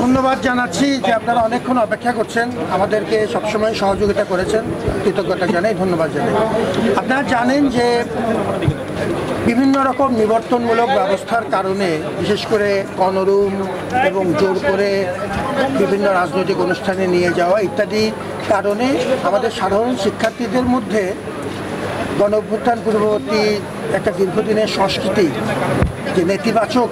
ধন্যবাদ জানাচ্ছি যে আপনারা অনেকক্ষণ অপেক্ষা করছেন, আমাদেরকে সবসময় সহযোগিতা করেছেন, কৃতজ্ঞতা জানাই, ধন্যবাদ জানাই। আপনারা জানেন যে বিভিন্ন রকম নিবর্তনমূলক ব্যবস্থার কারণে, বিশেষ করে গণরুম এবং জোর করে বিভিন্ন রাজনৈতিক অনুষ্ঠানে নিয়ে যাওয়া ইত্যাদি কারণে আমাদের সাধারণ শিক্ষার্থীদের মধ্যে গণঅভ্যুত্থান পূর্ববর্তী একটা দীর্ঘদিনের সংস্কৃতি, যে নেতিবাচক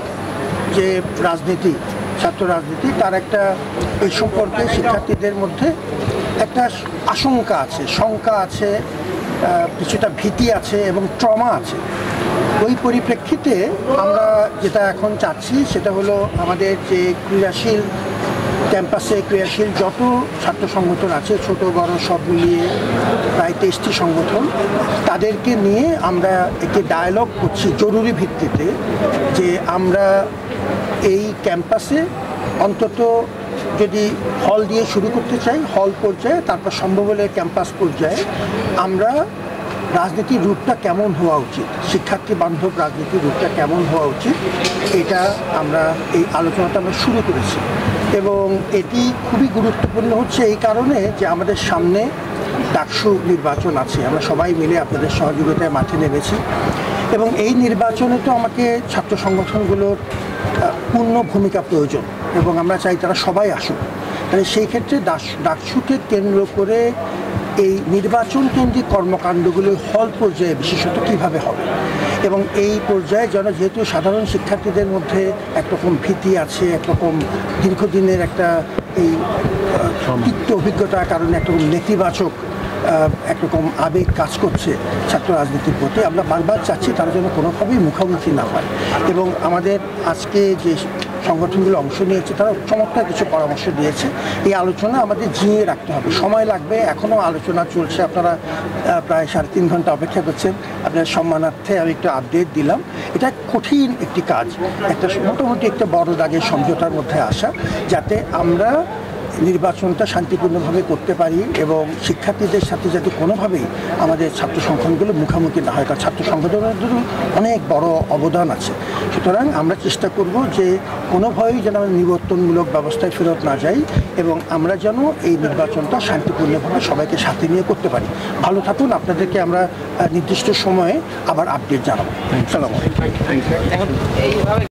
যে রাজনীতি, ছাত্র রাজনীতি, তার একটা এই সম্পর্কে শিক্ষার্থীদের মধ্যে একটা আশঙ্কা আছে, শঙ্কা আছে, কিছুটা ভীতি আছে এবং ট্রমা আছে। ওই পরিপ্রেক্ষিতে আমরা যেটা এখন চাচ্ছি সেটা হলো আমাদের যে ক্রিয়াশীল ক্যাম্পাসে ক্রিয়াশীল যত ছাত্র সংগঠন আছে, ছোট বড় সব মিলিয়ে প্রায় 23টি সংগঠন, তাদেরকে নিয়ে আমরা একটি ডায়ালগ করছি জরুরি ভিত্তিতে, যে আমরা এই ক্যাম্পাসে অন্তত যদি হল দিয়ে শুরু করতে চাই, হল পর্যায়ে, তারপর সম্ভব হলে ক্যাম্পাস পর্যায়ে আমরা রাজনীতির রূপটা কেমন হওয়া উচিত, শিক্ষার্থী বান্ধব রাজনীতির রূপটা কেমন হওয়া উচিত, এটা আমরা এই আলোচনাটা আমরা শুরু করেছি। এবং এটি খুবই গুরুত্বপূর্ণ হচ্ছে এই কারণে যে আমাদের সামনে ডাকসু নির্বাচন আছে, আমরা সবাই মিলে আপনাদের সহযোগিতায় মাঠে নেমেছি এবং এই নির্বাচনে তো আমাকে ছাত্র সংগঠনগুলোর পূর্ণ ভূমিকা প্রয়োজন এবং আমরা চাই তারা সবাই আসুক। তাহলে সেই ক্ষেত্রে ডাকসুকে কেন্দ্র করে এই নির্বাচন কেন্দ্রিক কর্মকাণ্ডগুলো হল পর্যায়ে বিশেষত কীভাবে হবে এবং এই পর্যায়ে যেহেতু সাধারণ শিক্ষার্থীদের মধ্যে একরকম ভীতি আছে, একরকম দীর্ঘদিনের একটা এই তিক্ত অভিজ্ঞতার কারণে একরকম নেতিবাচক একরকম আবেগ কাজ করছে ছাত্র রাজনীতির প্রতি, আমরা বারবার চাচ্ছি তারা যেন কোনোভাবেই মুখোমুখি না হয়। এবং আমাদের আজকে যে সংগঠনগুলো অংশ নিয়েছে তারা চমৎকার কিছু পরামর্শ দিয়েছে। এই আলোচনা আমাদের জিইয়ে রাখতে হবে, সময় লাগবে, এখনও আলোচনা চলছে, আপনারা প্রায় 3.5 ঘন্টা অপেক্ষা করছেন, আপনার সম্মানার্থে আমি একটু আপডেট দিলাম। এটা কঠিন একটি কাজ, একটা মোটামুটি একটা বড় দাগের সমঝোতার মধ্যে আসা, যাতে আমরা নির্বাচনটা শান্তিপূর্ণভাবে করতে পারি এবং শিক্ষার্থীদের সাথে যাতে কোনোভাবেই আমাদের ছাত্র সংগঠনগুলো মুখোমুখি না হয়, কারণ ছাত্র সংগঠনগুলোর অনেক বড় অবদান আছে। সুতরাং আমরা চেষ্টা করব যে কোনোভাবেই যেন আমরা নিবর্তনমূলক ব্যবস্থায় ফেরত না যাই এবং আমরা যেন এই নির্বাচনটা শান্তিপূর্ণভাবে সবাইকে সাথে নিয়ে করতে পারি। ভালো থাকুন, আপনাদেরকে আমরা নির্দিষ্ট সময়ে আবার আপডেট জানাবো। আসসালামু আলাইকুম।